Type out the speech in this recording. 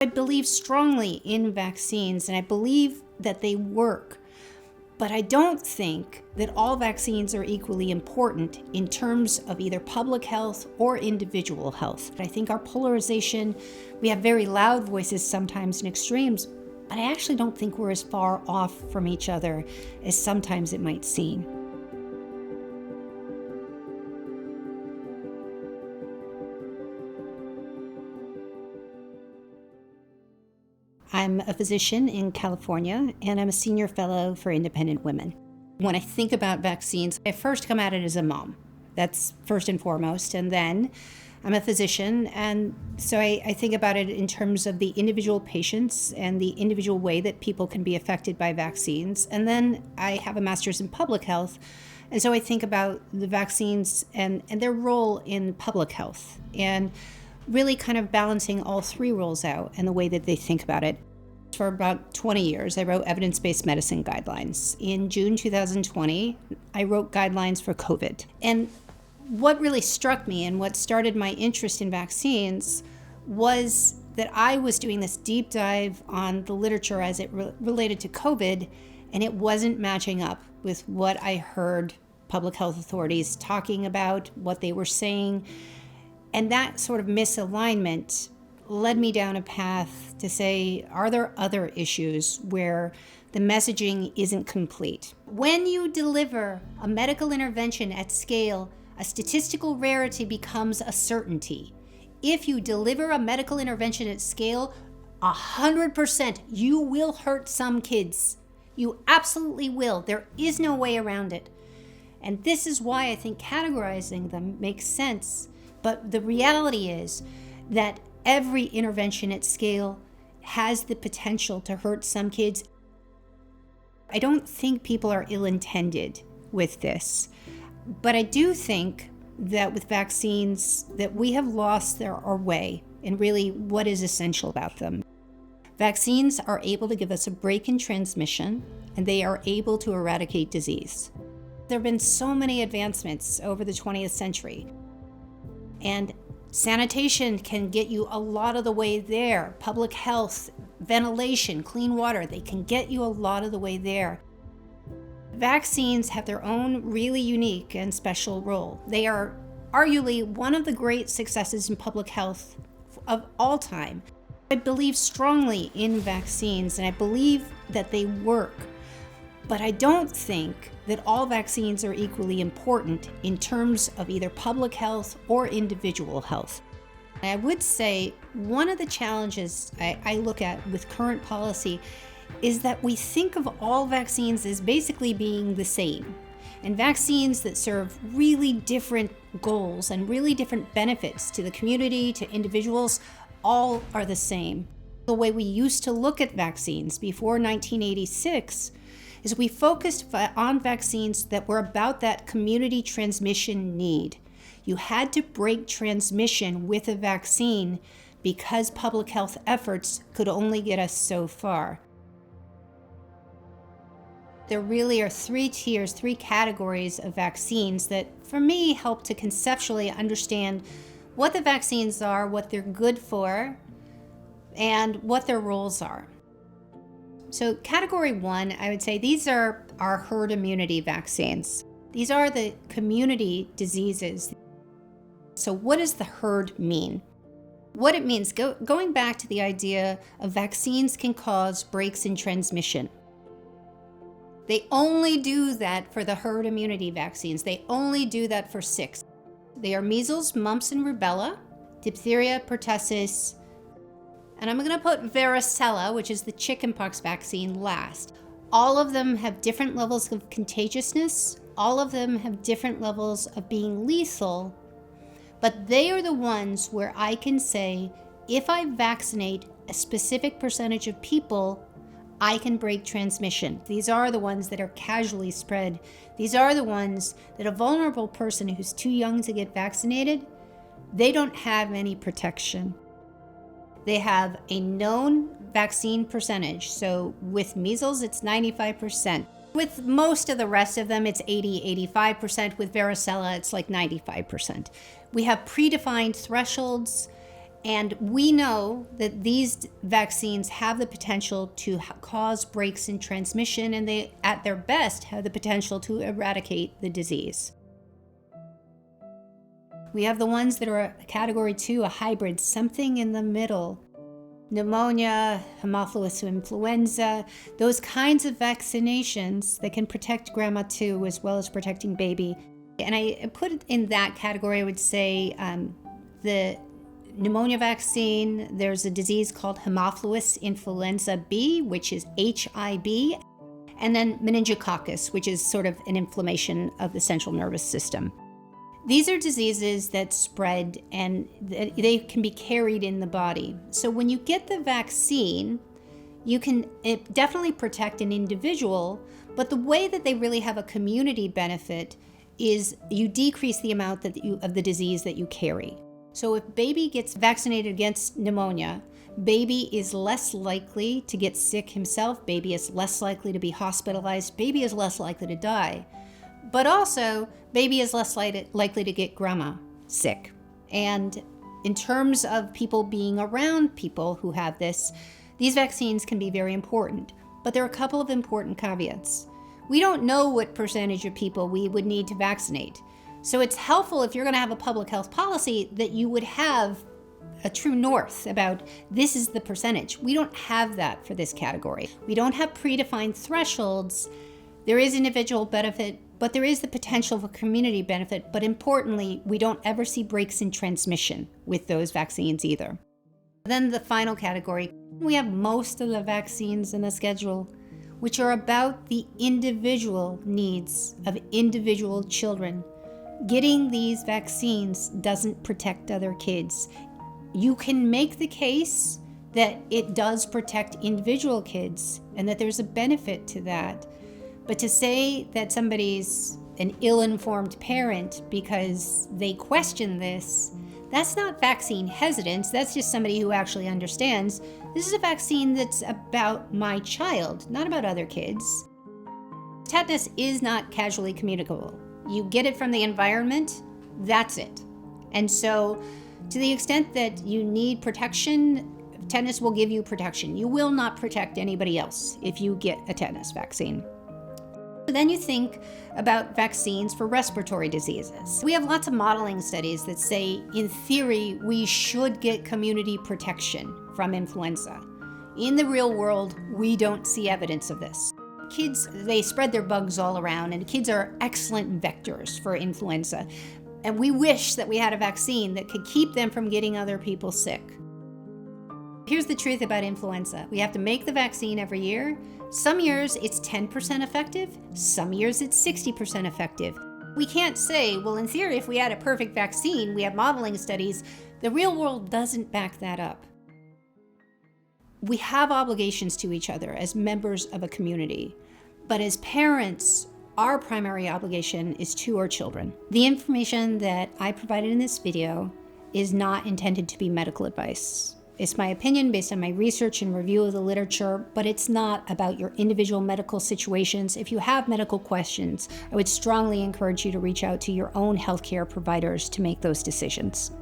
I believe strongly in vaccines and I believe that they work, but I don't think that all vaccines are equally important in terms of either public health or individual health. I think our polarization, we have very loud voices sometimes in extremes, but I actually don't think we're as far off from each other as sometimes it might seem. I'm a physician in California, and I'm a senior fellow for independent women. When I think about vaccines, I first come at it as a mom. That's first and foremost. And then I'm a physician, and so I think about it in terms of the individual patients and the individual way that people can be affected by vaccines. And then I have a master's in public health, and so I think about the vaccines and their role in public health, and really kind of balancing all three roles out and the way that they think about it. For about 20 years, I wrote evidence-based medicine guidelines. In June 2020, I wrote guidelines for COVID. And what really struck me and what started my interest in vaccines was that I was doing this deep dive on the literature as it related to COVID, and it wasn't matching up with what I heard public health authorities talking about, what they were saying. And that sort of misalignment led me down a path to say, are there other issues where the messaging isn't complete? When you deliver a medical intervention at scale, a statistical rarity becomes a certainty. If you deliver a medical intervention at scale, 100% you will hurt some kids. You absolutely will. There is no way around it. And this is why I think categorizing them makes sense. But the reality is that every intervention at scale has the potential to hurt some kids. I don't think people are ill-intended with this, but I do think that with vaccines that we have lost our way in really what is essential about them. Vaccines are able to give us a break in transmission, and they are able to eradicate disease. There have been so many advancements over the 20th century. And sanitation can get you a lot of the way there. Public health, ventilation, clean water, they can get you a lot of the way there. Vaccines have their own really unique and special role. They are arguably one of the great successes in public health of all time. I believe strongly in vaccines, and I believe that they work. But I don't think that all vaccines are equally important in terms of either public health or individual health. I would say one of the challenges I look at with current policy is that we think of all vaccines as basically being the same. And vaccines that serve really different goals and really different benefits to the community, to individuals, all are the same. The way we used to look at vaccines before 1986 is we focused on vaccines that were about that community transmission need. You had to break transmission with a vaccine because public health efforts could only get us so far. There really are three tiers, three categories of vaccines that, for me, help to conceptually understand what the vaccines are, what they're good for, and what their roles are. So category one, I would say these are our herd immunity vaccines. These are the community diseases. So what does the herd mean? What it means, going back to the idea of vaccines can cause breaks in transmission. They only do that for the herd immunity vaccines. They only do that for 6. They are measles, mumps, and rubella, diphtheria, pertussis, and I'm going to put varicella, which is the chickenpox vaccine, last. All of them have different levels of contagiousness. All of them have different levels of being lethal. But they are the ones where I can say, if I vaccinate a specific percentage of people, I can break transmission. These are the ones that are casually spread. These are the ones that a vulnerable person who's too young to get vaccinated, they don't have any protection. They have a known vaccine percentage. So with measles, it's 95%. With most of the rest of them, it's 80-85%. With varicella, it's like 95%. We have predefined thresholds, And we know that these vaccines have the potential to cause breaks in transmission, and they, at their best, have the potential to eradicate the disease. We have the ones that are a category 2, a hybrid, something in the middle. Pneumonia, Haemophilus influenza, those kinds of vaccinations that can protect grandma too, as well as protecting baby. And I put it in that category. I would say the pneumonia vaccine, there's a disease called Haemophilus influenza B, which is HIB, and then meningococcus, which is sort of an inflammation of the central nervous system. These are diseases that spread and they can be carried in the body. So when you get the vaccine, you can definitely protect an individual, but the way that they really have a community benefit is you decrease the amount of the disease that you carry. So if baby gets vaccinated against pneumonia, baby is less likely to get sick himself, baby is less likely to be hospitalized, baby is less likely to die. But also, baby is less likely to get grandma sick. And in terms of people being around people who have this, these vaccines can be very important. But there are a couple of important caveats. We don't know what percentage of people we would need to vaccinate. So it's helpful if you're going to have a public health policy that you would have a true north about this is the percentage. We don't have that for this category. We don't have predefined thresholds. There is individual benefit, but there is the potential for community benefit. But importantly, we don't ever see breaks in transmission with those vaccines either. Then the final category, we have most of the vaccines in the schedule, which are about the individual needs of individual children. Getting these vaccines doesn't protect other kids. You can make the case that it does protect individual kids and that there's a benefit to that. But to say that somebody's an ill-informed parent because they question this, that's not vaccine hesitance. That's just somebody who actually understands this is a vaccine that's about my child, not about other kids. Tetanus is not casually communicable. You get it from the environment, that's it. And so to the extent that you need protection, tetanus will give you protection. You will not protect anybody else if you get a tetanus vaccine. Then you think about vaccines for respiratory diseases. We have lots of modeling studies that say, in theory, we should get community protection from influenza. In the real world, we don't see evidence of this. Kids, they spread their bugs all around, and kids are excellent vectors for influenza. And we wish that we had a vaccine that could keep them from getting other people sick. Here's the truth about influenza. We have to make the vaccine every year. Some years it's 10% effective, some years it's 60% effective. We can't say, well, in theory, if we had a perfect vaccine, we have modeling studies. The real world doesn't back that up. We have obligations to each other as members of a community, but as parents, our primary obligation is to our children. The information that I provided in this video is not intended to be medical advice. It's my opinion based on my research and review of the literature, but it's not about your individual medical situations. If you have medical questions, I would strongly encourage you to reach out to your own healthcare providers to make those decisions.